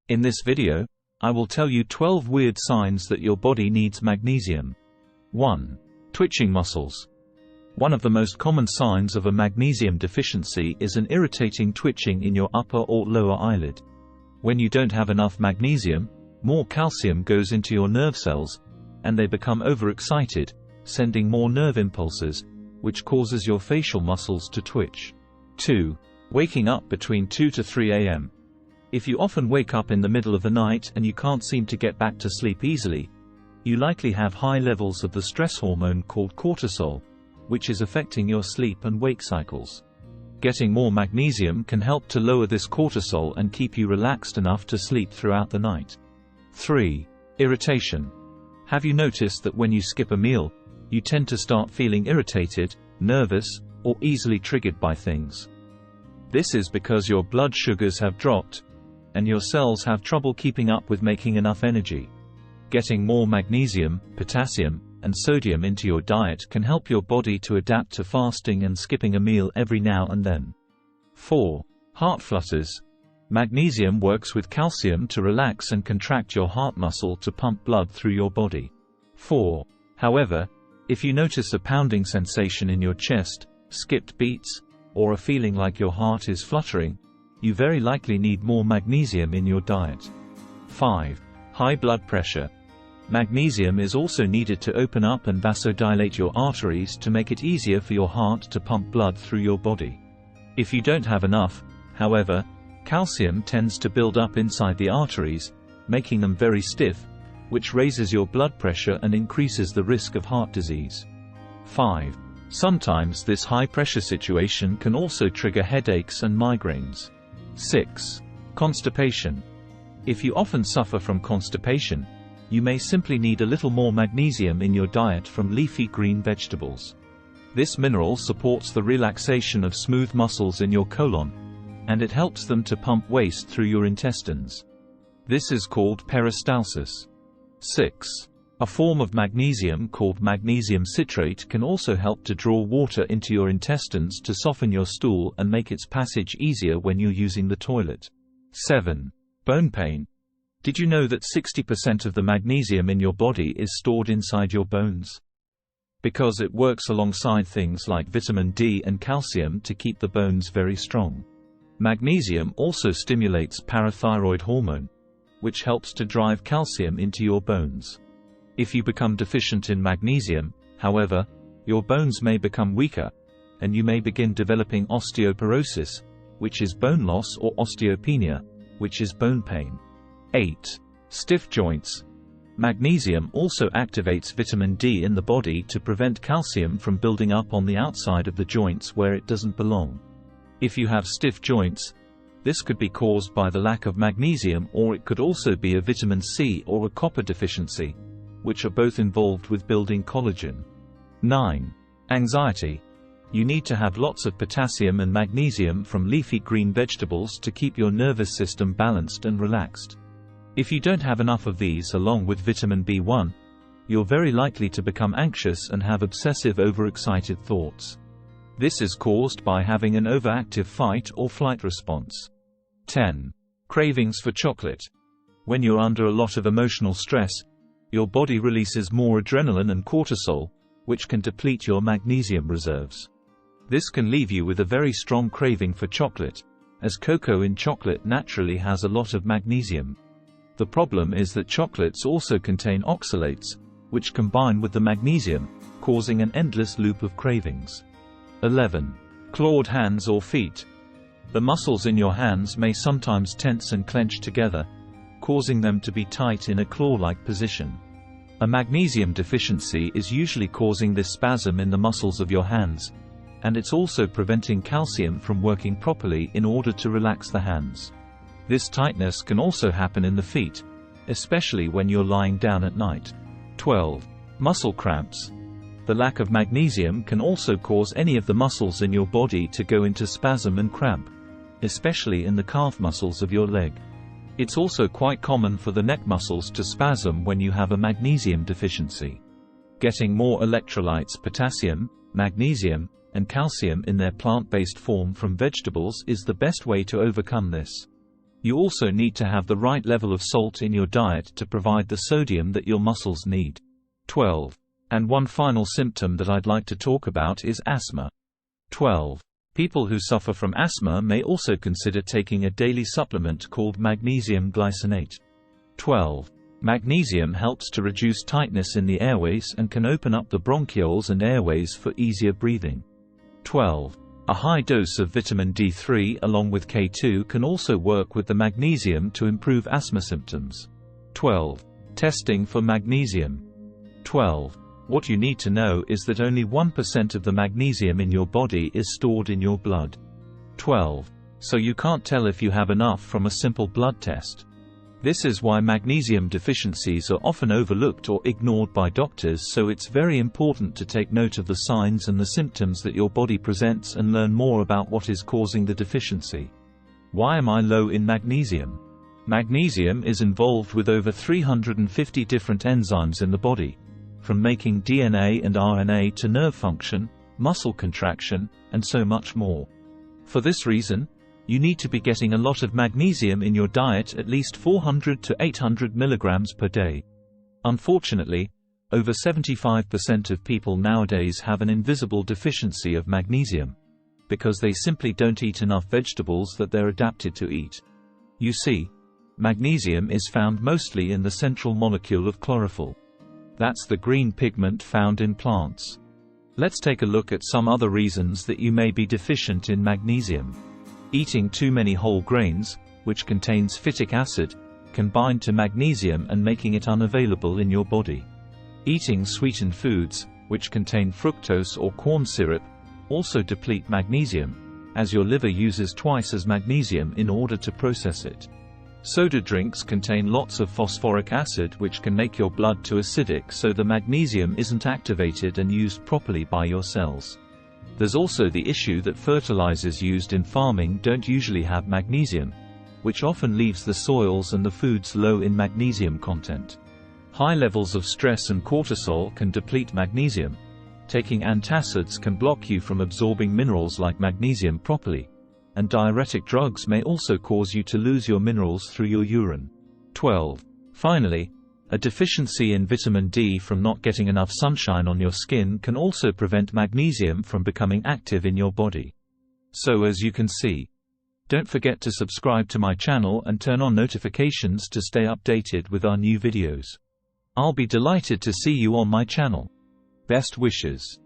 In this video, I will tell you 12 weird signs that your body needs magnesium. 1. Twitching muscles. One of the most common signs of a magnesium deficiency is an irritating twitching in your upper or lower eyelid. When you don't have enough magnesium, more calcium goes into your nerve cells, and they become overexcited, sending more nerve impulses, which causes your facial muscles to twitch. 2. Waking up between 2 to 3 a.m. If you often wake up in the middle of the night and you can't seem to get back to sleep easily, you likely have high levels of the stress hormone called cortisol, which is affecting your sleep and wake cycles. Getting more magnesium can help to lower this cortisol and keep you relaxed enough to sleep throughout the night. 3. Irritation. Have you noticed that when you skip a meal, you tend to start feeling irritated, nervous, or easily triggered by things? This is because your blood sugars have dropped, and your cells have trouble keeping up with making enough energy. Getting more magnesium, potassium, and sodium into your diet can help your body to adapt to fasting and skipping a meal every now and then. 4. Heart flutters. Magnesium works with calcium to relax and contract your heart muscle to pump blood through your body. 4. However, if you notice a pounding sensation in your chest, skipped beats, or a feeling like your heart is fluttering, you very likely need more magnesium in your diet. 5. High blood pressure. Magnesium is also needed to open up and vasodilate your arteries to make it easier for your heart to pump blood through your body. If you don't have enough, however, calcium tends to build up inside the arteries, making them very stiff, which raises your blood pressure and increases the risk of heart disease. 5. Sometimes this high-pressure situation can also trigger headaches and migraines. 6. Constipation. If you often suffer from constipation, you may simply need a little more magnesium in your diet from leafy green vegetables. This mineral supports the relaxation of smooth muscles in your colon, and it helps them to pump waste through your intestines. This is called peristalsis. 6. A form of magnesium called magnesium citrate can also help to draw water into your intestines to soften your stool and make its passage easier when you're using the toilet. 7. Bone pain. Did you know that 60% of the magnesium in your body is stored inside your bones? Because it works alongside things like vitamin D and calcium to keep the bones very strong. Magnesium also stimulates parathyroid hormone, which helps to drive calcium into your bones. If you become deficient in magnesium, however, your bones may become weaker, and you may begin developing osteoporosis, which is bone loss, or osteopenia, which is bone pain. 8. Stiff joints. Magnesium also activates vitamin D in the body to prevent calcium from building up on the outside of the joints where it doesn't belong. If you have stiff joints, this could be caused by the lack of magnesium, or it could also be a vitamin C or a copper deficiency, which are both involved with building collagen. 9. Anxiety. You need to have lots of potassium and magnesium from leafy green vegetables to keep your nervous system balanced and relaxed. If you don't have enough of these along with vitamin B1, you're very likely to become anxious and have obsessive overexcited thoughts. This is caused by having an overactive fight or flight response. 10. Cravings for chocolate. When you're under a lot of emotional stress, your body releases more adrenaline and cortisol, which can deplete your magnesium reserves. This can leave you with a very strong craving for chocolate, as cocoa in chocolate naturally has a lot of magnesium. The problem is that chocolates also contain oxalates, which combine with the magnesium, causing an endless loop of cravings. 11. Clawed hands or feet. The muscles in your hands may sometimes tense and clench together, causing them to be tight in a claw-like position. A magnesium deficiency is usually causing this spasm in the muscles of your hands, and it's also preventing calcium from working properly in order to relax the hands. This tightness can also happen in the feet, especially when you're lying down at night. 12. Muscle cramps. The lack of magnesium can also cause any of the muscles in your body to go into spasm and cramp, especially in the calf muscles of your leg. It's also quite common for the neck muscles to spasm when you have a magnesium deficiency. Getting more electrolytes, potassium, magnesium, and calcium in their plant-based form from vegetables is the best way to overcome this. You also need to have the right level of salt in your diet to provide the sodium that your muscles need. 12. And one final symptom that I'd like to talk about is asthma. 12. People who suffer from asthma may also consider taking a daily supplement called magnesium glycinate. 12. Magnesium helps to reduce tightness in the airways and can open up the bronchioles and airways for easier breathing. 12. A high dose of vitamin D3 along with K2 can also work with the magnesium to improve asthma symptoms. 12. Testing for magnesium. 12. What you need to know is that only 1% of the magnesium in your body is stored in your blood. 12. So you can't tell if you have enough from a simple blood test. This is why magnesium deficiencies are often overlooked or ignored by doctors, so it's very important to take note of the signs and the symptoms that your body presents and learn more about what is causing the deficiency. Why am I low in magnesium? Magnesium is involved with over 350 different enzymes in the body, from making DNA and RNA to nerve function, muscle contraction, and so much more. For this reason, you need to be getting a lot of magnesium in your diet, at least 400 to 800 milligrams per day. Unfortunately, over 75% of people nowadays have an invisible deficiency of magnesium, because they simply don't eat enough vegetables that they're adapted to eat. You see, magnesium is found mostly in the central molecule of chlorophyll. That's the green pigment found in plants. Let's take a look at some other reasons that you may be deficient in magnesium. Eating too many whole grains, which contains phytic acid, can bind to magnesium and making it unavailable in your body. Eating sweetened foods, which contain fructose or corn syrup, also deplete magnesium, as your liver uses twice as magnesium in order to process it. Soda drinks contain lots of phosphoric acid, which can make your blood too acidic, so the magnesium isn't activated and used properly by your cells. There's also the issue that fertilizers used in farming don't usually have magnesium, which often leaves the soils and the foods low in magnesium content. High levels of stress and cortisol can deplete magnesium. Taking antacids can block you from absorbing minerals like magnesium properly, and diuretic drugs may also cause you to lose your minerals through your urine. 12. Finally, a deficiency in vitamin D from not getting enough sunshine on your skin can also prevent magnesium from becoming active in your body. So as you can see, don't forget to subscribe to my channel and turn on notifications to stay updated with our new videos. I'll be delighted to see you on my channel. Best wishes.